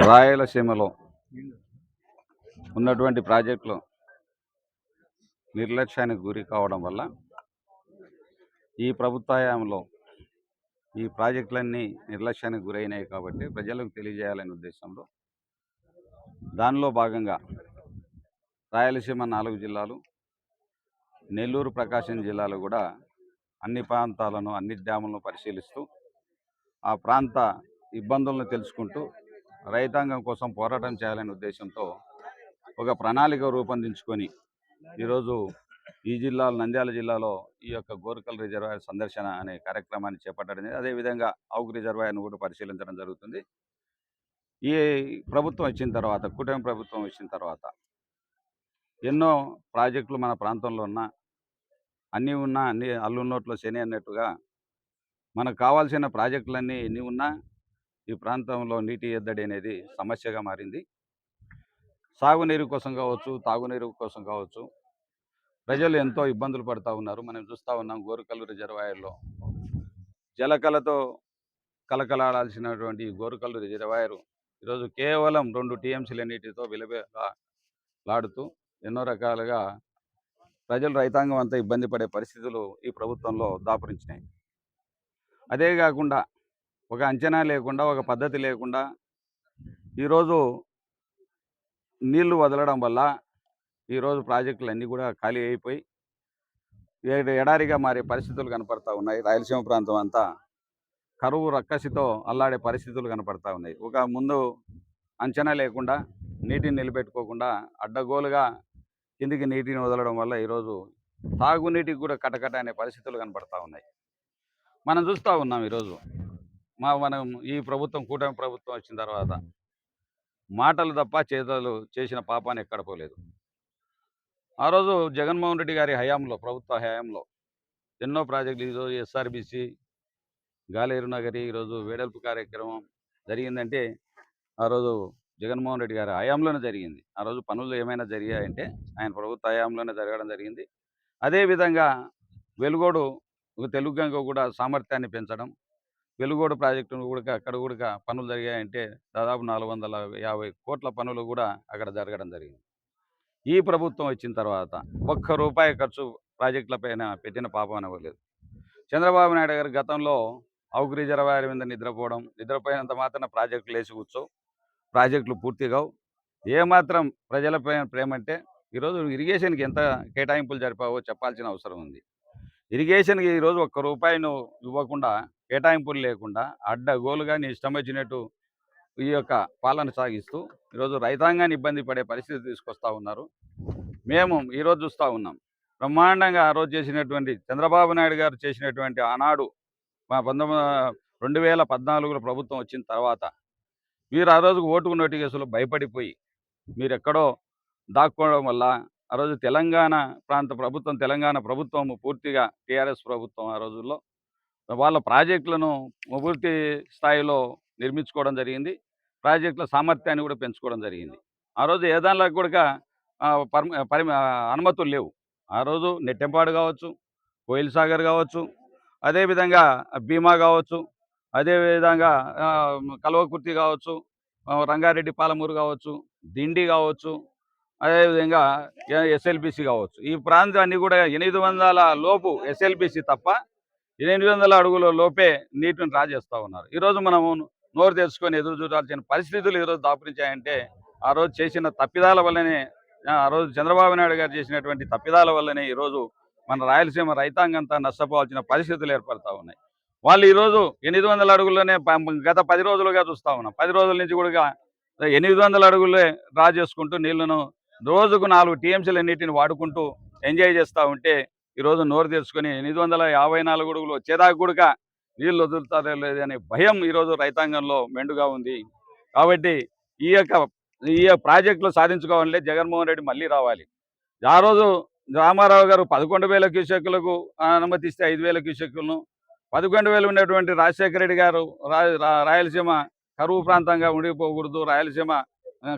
రాయలసీమలో ఉన్నటువంటి ప్రాజెక్టులు నిర్లక్ష్యానికి గురి కావడం వల్ల ఈ ప్రభుత్వ హయాంలో ఈ ప్రాజెక్టులన్నీ నిర్లక్ష్యానికి గురైనాయి కాబట్టి ప్రజలకు తెలియజేయాలనే ఉద్దేశంలో దానిలో భాగంగా రాయలసీమ 4 జిల్లాలు, నెల్లూరు, ప్రకాశం జిల్లాలు కూడా అన్ని ప్రాంతాలను, అన్ని డ్యాములను పరిశీలిస్తూ ఆ ప్రాంత ఇబ్బందులను తెలుసుకుంటూ రైతాంగం కోసం పోరాటం చేయాలనే ఉద్దేశంతో ఒక ప్రణాళిక రూపొందించుకొని ఈరోజు ఈ జిల్లాలో, నంద్యాల జిల్లాలో ఈ యొక్క గోరుకల్ రిజర్వాయర్ సందర్శన అనే కార్యక్రమాన్ని చేపట్టడం. అదేవిధంగా ఆవుకు రిజర్వాయర్ను కూడా పరిశీలించడం జరుగుతుంది. ఈ ప్రభుత్వం వచ్చిన తర్వాత, కూటమి ప్రభుత్వం వచ్చిన తర్వాత ఎన్నో ప్రాజెక్టులు మన ప్రాంతంలో అన్నీ అల్లున్నోట్లో శని అన్నట్టుగా మనకు కావాల్సిన ప్రాజెక్టులన్నీ ఎన్ని ఉన్నా ఈ ప్రాంతంలో నీటి ఎద్దడి అనేది సమస్యగా మారింది. సాగునీరు కోసం కావచ్చు, తాగునీరు కోసం కావచ్చు, ప్రజలు ఎంతో ఇబ్బందులు పడుతూ ఉన్నారు. మనం చూస్తూ ఉన్నాం గోరుకల్ రిజర్వాయర్లో జలకళతో కలకలాడాల్సినటువంటి గోరుకల్ రిజర్వాయరు ఈరోజు కేవలం 2 టీఎంసీల నీటితో విలవిలాడుతూ ఎన్నో రకాలుగా ప్రజలు, రైతాంగం అంతా ఇబ్బంది పడే పరిస్థితులు ఈ ప్రభుత్వంలో దాపురించినాయి. అదే కాకుండా ఒక అంచనా లేకుండా, ఒక పద్ధతి లేకుండా ఈరోజు నీళ్లు వదలడం వల్ల ఈరోజు ప్రాజెక్టులు అన్నీ కూడా ఖాళీ అయిపోయి ఎడారిగా మారే పరిస్థితులు కనపడతా ఉన్నాయి. రాయలసీమ ప్రాంతం అంతా కరువు రక్కసితో అల్లాడే పరిస్థితులు కనపడతా ఉన్నాయి. ఒక ముందు అంచనా లేకుండా, నీటిని నిలబెట్టుకోకుండా అడ్డగోలుగా కిందికి నీటిని వదలడం వల్ల ఈరోజు తాగునీటికి కూడా కటకట అనే పరిస్థితులు కనపడతా ఉన్నాయి. మనం చూస్తూ ఉన్నాం ఈరోజు మనం ఈ ప్రభుత్వం, కూటమి ప్రభుత్వం వచ్చిన తర్వాత మాటలు తప్ప చేతలు చేసిన పాపాన్ని ఎక్కడ పోలేదు. ఆ రోజు జగన్మోహన్ రెడ్డి గారి హయాంలో, ప్రభుత్వ హయాంలో ఎన్నో ప్రాజెక్టులు, ఈరోజు ఎస్ఆర్బిసి, గాలేరు నగరి, ఈరోజు వేడల్పు కార్యక్రమం జరిగిందంటే ఆ రోజు జగన్మోహన్ రెడ్డి గారి హయాంలోనే జరిగింది. ఆ రోజు పనులు ఏమైనా జరిగాయంటే ఆయన ప్రభుత్వ హయాంలోనే జరగడం జరిగింది. అదేవిధంగా వెలుగోడు తెలుగు గంగ కూడా సామర్థ్యాన్ని పెంచడం, వెలుగోడు ప్రాజెక్టును కూడా అక్కడ కూడా పనులు జరిగాయంటే దాదాపు 450 కోట్ల పనులు కూడా అక్కడ జరగడం జరిగింది. ఈ ప్రభుత్వం వచ్చిన తర్వాత ఒక్క రూపాయి ఖర్చు ప్రాజెక్టుల పైన పెట్టిన పాపం అనవలేదు. చంద్రబాబు నాయుడు గారు గతంలో ఆవుకు రిజర్వాయర్ మీద నిద్రపోయినంత మాత్రాన ప్రాజెక్టులు వేసి కూర్చో, ప్రాజెక్టులు పూర్తిగా ఏమాత్రం ప్రజలపైన ప్రేమ అంటే ఈరోజు ఇరిగేషన్కి ఎంత కేటాయింపులు జరిపావో చెప్పాల్సిన అవసరం ఉంది. ఇరిగేషన్కి ఈరోజు ఒక్క రూపాయిను ఇవ్వకుండా, కేటాయింపులు లేకుండా అడ్డగోలుగా నీ ఇష్టం వచ్చినట్టు ఈ యొక్క పాలన సాగిస్తూ ఈరోజు రైతాంగాన్ని ఇబ్బంది పడే పరిస్థితి తీసుకొస్తూ ఉన్నారు. మేము ఈరోజు చూస్తూ ఉన్నాం బ్రహ్మాండంగా ఆ రోజు చేసినటువంటి చంద్రబాబు నాయుడు గారు చేసినటువంటి ఆనాడు 2014లో ప్రభుత్వం వచ్చిన తర్వాత మీరు ఆ రోజుకు ఓటుకు నోటికేసులో భయపడిపోయి మీరు ఎక్కడో దాక్కోవడం వల్ల ఆ రోజు తెలంగాణ ప్రభుత్వం పూర్తిగా టీఆర్ఎస్ ప్రభుత్వం ఆ రోజుల్లో వాళ్ళ ప్రాజెక్టులను పూర్తి స్థాయిలో నిర్మించుకోవడం జరిగింది. ప్రాజెక్టుల సామర్థ్యాన్ని కూడా పెంచుకోవడం జరిగింది. ఆ రోజు ఏదానిలో కూడా అనుమతులు లేవు. ఆ రోజు నెట్టెంపాడు కావచ్చు, కోయిల్ సాగర్ కావచ్చు, అదేవిధంగా భీమా కావచ్చు, అదేవిధంగా కల్వకుర్తి కావచ్చు, రంగారెడ్డి పాలమూరు కావచ్చు, దిండి కావచ్చు, అదేవిధంగా ఎస్ఎల్బిసి కావచ్చు. ఈ ప్రాంతాన్ని కూడా 800 లోపు ఎస్ఎల్బిసి తప్ప 800 అడుగుల లోపే నీటిని రాజేస్తూ ఉన్నారు. ఈరోజు మనము నోరు తెచ్చుకొని ఎదురు చూడాల్సిన పరిస్థితులు ఈరోజు దాపురించాయంటే ఆ రోజు చేసిన తప్పిదాల వల్లనే, ఆ రోజు చంద్రబాబు నాయుడు గారు చేసినటువంటి తప్పిదాల వల్లనే ఈరోజు మన రాయలసీమ రైతాంగంతా నష్టపోవాల్సిన పరిస్థితులు ఏర్పడతా ఉన్నాయి. వాళ్ళు ఈరోజు 800 అడుగుల్లోనే గత 10 రోజులుగా చూస్తూ ఉన్నాం. 10 రోజుల నుంచి కూడా 800 అడుగులే డ్రా చేసుకుంటూ నీళ్లను రోజుకు 4 టీఎంసీల నీటిని వాడుకుంటూ ఎంజాయ్ చేస్తూ ఉంటే ఈరోజు నోరు తెచ్చుకొని 854 అడుగులు వచ్చేదాకా కూడా నీళ్ళు వదులుతారో లేదనే భయం ఈరోజు రైతాంగంలో మెండుగా ఉంది. కాబట్టి ఈ ప్రాజెక్టులు సాధించుకోవాలంటే జగన్మోహన్ రెడ్డి మళ్ళీ రావాలి. ఆ రోజు రామారావు గారు 11,000 క్యూసెక్కులకు అనుమతిస్తే 5,000 క్యూసెక్కులను, 11,000 ఉన్నటువంటి రాజశేఖర రెడ్డి గారు రాయలసీమ కరువు ప్రాంతంగా ఉండిపోకూడదు, రాయలసీమ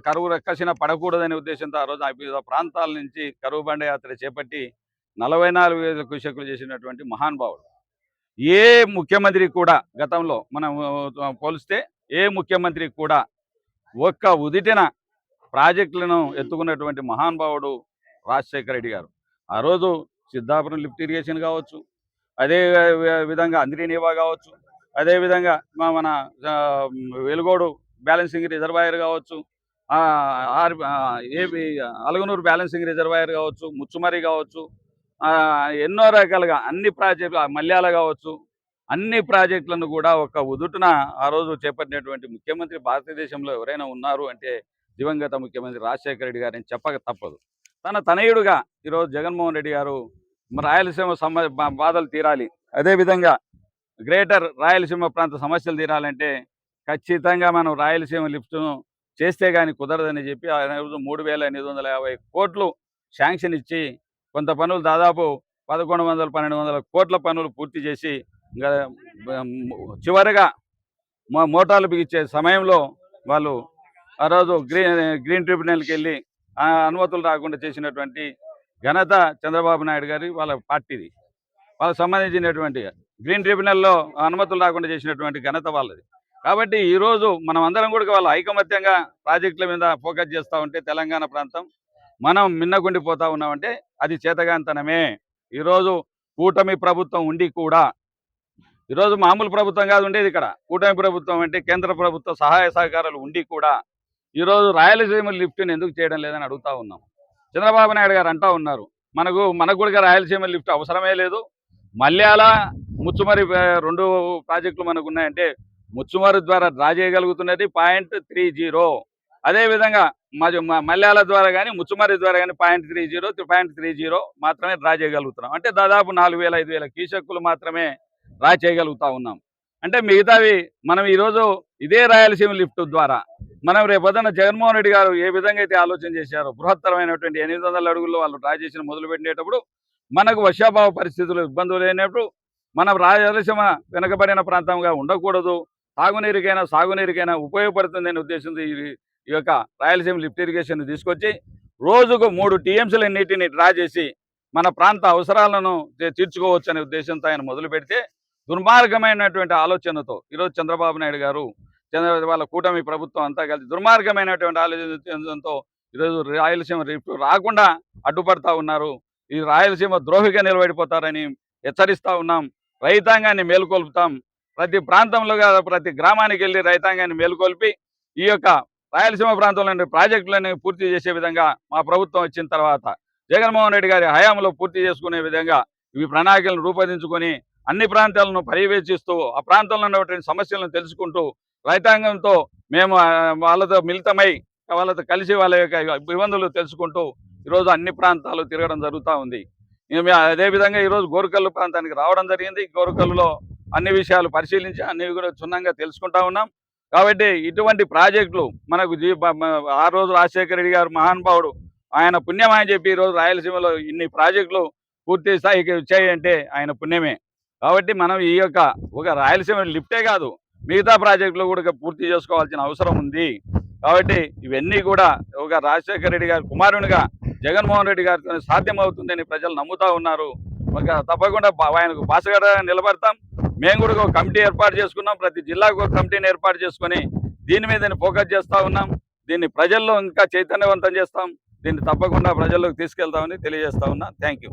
కరువు రక్కసిన పడకూడదనే ఉద్దేశంతో ఆ రోజు వివిధ ప్రాంతాల నుంచి కరువు బండ యాత్ర చేపట్టి 44,000 క్యూసెక్కులు చేసినటువంటి మహానుభావుడు. ఏ ముఖ్యమంత్రి కూడా గతంలో మనం పోలిస్తే ఏ ముఖ్యమంత్రి కూడా ఒక్క ఉదిటిన ప్రాజెక్టులను ఎత్తుకున్నటువంటి మహానుభావుడు రాజశేఖర రెడ్డి గారు. ఆ రోజు సిద్ధాపురం లిఫ్ట్ ఇరిగేషన్ కావచ్చు, అదే విధంగా అంద్రినీవా కావచ్చు, అదేవిధంగా మన వెలుగోడు బ్యాలెన్సింగ్ రిజర్వాయర్ కావచ్చు, ఏపీ అలగనూరు బ్యాలెన్సింగ్ రిజర్వాయర్ కావచ్చు, ముచ్చుమరి కావచ్చు, ఎన్నో రకాలుగా అన్ని ప్రాజెక్టులు మల్యాల కావచ్చు, అన్ని ప్రాజెక్టులను కూడా ఒక ఉదుటున ఆ రోజు చేపట్టినటువంటి ముఖ్యమంత్రి భారతదేశంలో ఎవరైనా ఉన్నారు అంటే దివంగత ముఖ్యమంత్రి రాజశేఖర రెడ్డి గారిని చెప్పక తప్పదు. తన తనయుడుగా ఈరోజు జగన్మోహన్ రెడ్డి గారు రాయలసీమ బాధలు తీరాలి, అదేవిధంగా గ్రేటర్ రాయలసీమ ప్రాంత సమస్యలు తీరాలంటే ఖచ్చితంగా మనం రాయలసీమ లిఫ్ట్ను చేస్తే కానీ కుదరదని చెప్పి ఆ రోజు 3,850 కోట్లు శాంక్షన్ ఇచ్చి కొంత పనులు దాదాపు 1,100-1,200 కోట్ల పనులు పూర్తి చేసి ఇంకా చివరిగా మోటార్లు బిగించే సమయంలో వాళ్ళు ఆ రోజు గ్రీన్ ట్రిబ్యునల్కి వెళ్ళి అనుమతులు రాకుండా చేసినటువంటి ఘనత చంద్రబాబు నాయుడు గారి వాళ్ళ పార్టీది. వాళ్ళకి సంబంధించినటువంటి గ్రీన్ ట్రిబ్యునల్లో అనుమతులు రాకుండా చేసినటువంటి ఘనత వాళ్ళది. కాబట్టి ఈరోజు మనం అందరం కూడా వాళ్ళు ఐకమత్యంగా ప్రాజెక్టుల మీద ఫోకస్ చేస్తూ ఉంటే తెలంగాణ ప్రాంతం మనం మిన్నకుండిపోతూ ఉన్నామంటే అది చేతగాంతనమే. ఈరోజు కూటమి ప్రభుత్వం ఉండి కూడా, ఈరోజు మామూలు ప్రభుత్వం కాదు ఉండేది ఇక్కడ, కూటమి ప్రభుత్వం అంటే కేంద్ర ప్రభుత్వ సహాయ సహకారాలు ఉండి కూడా ఈరోజు రాయలసీమ లిఫ్ట్ని ఎందుకు చేయడం లేదని అడుగుతూ ఉన్నాం. చంద్రబాబు నాయుడు గారు అంటూ ఉన్నారు మనకు కూడా రాయలసీమ లిఫ్ట్ అవసరమే లేదు, మల్యాల ముచ్చుమరి 2 ప్రాజెక్టులు మనకు ఉన్నాయంటే ముచ్చుమరి ద్వారా డ్రా చేయగలుగుతున్నది 0.30, అదేవిధంగా మల్యాల ద్వారా కానీ ముచ్చుమరి ద్వారా కానీ 0.30 మాత్రమే డ్రా చేయగలుగుతున్నాం. అంటే దాదాపు 4,000-5,000 క్యూసెక్కులు మాత్రమే డ్రా చేయగలుగుతా ఉన్నాం. అంటే మిగతావి మనం ఈరోజు ఇదే రాయలసీమ లిఫ్ట్ ద్వారా మనం రేపొద్దున జగన్మోహన్ రెడ్డి గారు ఏ విధంగా అయితే ఆలోచన చేశారో బృహత్తరమైనటువంటి 800 అడుగుల్లో వాళ్ళు డ్రా చేసిన మొదలుపెట్టేటప్పుడు మనకు వర్షాభావ పరిస్థితులు ఇబ్బందులు లేనప్పుడు మనం రాయలసీమ వెనుకబడిన ప్రాంతంగా ఉండకూడదు, తాగునీరుకైనా సాగునీరుకైనా ఉపయోగపడుతుందనే ఉద్దేశంతో ఈ యొక్క రాయలసీమ లిఫ్ట్ ఇరిగేషన్ తీసుకొచ్చి రోజుకు 3 టీఎంసీల నీటిని డ్రా చేసి మన ప్రాంత అవసరాలను తీర్చుకోవచ్చు అనే ఉద్దేశంతో ఆయన మొదలు పెడితే దుర్మార్గమైనటువంటి ఆలోచనతో ఈరోజు చంద్రబాబు నాయుడు గారు వాళ్ళ కూటమి ప్రభుత్వం అంతా కలిసి దుర్మార్గమైనటువంటి ఆలోచనతో ఈరోజు రాయలసీమ లిఫ్ట్ రాకుండా అడ్డుపడతా ఉన్నారు. ఈ రాయలసీమ ద్రోహిగా నిలబడిపోతారని హెచ్చరిస్తూ ఉన్నాం. రైతాంగాన్ని మేలుకొల్పుతాం. ప్రతి ప్రాంతంలో ప్రతి గ్రామానికి వెళ్ళి రైతాంగాన్ని మేలుకొల్పి ఈ యొక్క రాయలసీమ ప్రాంతంలోని ప్రాజెక్టులను పూర్తి చేసే విధంగా మా ప్రభుత్వం వచ్చిన తర్వాత జగన్మోహన్ రెడ్డి గారి హయాంలో పూర్తి చేసుకునే విధంగా ఈ ప్రణాళికలను రూపొందించుకొని అన్ని ప్రాంతాలను పర్యవేక్షిస్తూ ఆ ప్రాంతంలో ఉన్నటువంటి సమస్యలను తెలుసుకుంటూ రైతాంగంతో మేము వాళ్ళతో మిళితమై వాళ్ళతో కలిసి వాళ్ళ యొక్క ఇబ్బందులు తెలుసుకుంటూ ఈరోజు అన్ని ప్రాంతాలు తిరగడం జరుగుతూ ఉంది. అదేవిధంగా ఈరోజు గోరుకల్లు ప్రాంతానికి రావడం జరిగింది. గోరుకల్లులో అన్ని విషయాలు పరిశీలించి అన్ని కూడా క్షుణ్ణంగా తెలుసుకుంటా ఉన్నాం. కాబట్టి ఇటువంటి ప్రాజెక్టులు మనకు ఆ రోజు రాజశేఖర రెడ్డి గారు మహానుభావుడు, ఆయన పుణ్యం అని చెప్పి ఈరోజు రాయలసీమలో ఇన్ని ప్రాజెక్టులు పూర్తి స్థాయికి వచ్చాయంటే ఆయన పుణ్యమే. కాబట్టి మనం ఈ యొక్క ఒక రాయలసీమ లిఫ్టే కాదు మిగతా ప్రాజెక్టులు కూడా పూర్తి చేసుకోవాల్సిన అవసరం ఉంది. కాబట్టి ఇవన్నీ కూడా ఒక రాజశేఖర రెడ్డి గారి కుమారునిగా జగన్మోహన్ రెడ్డి గారితో సాధ్యమవుతుందని ప్రజలు నమ్ముతూ ఉన్నారు. తప్పకుండా ఆయనకు బాసగడ నిలబడతాం. మేము కూడా ఒక కమిటీ ఏర్పాటు చేసుకున్నాం. ప్రతి జిల్లాకు ఒక కమిటీని ఏర్పాటు చేసుకొని దీని మీద ఫోకస్ చేస్తూ ఉన్నాం. దీన్ని ప్రజల్లో ఇంకా చైతన్యవంతం చేస్తాం. దీన్ని తప్పకుండా ప్రజల్లోకి తీసుకెళ్తామని తెలియజేస్తా ఉన్నా. Thank you.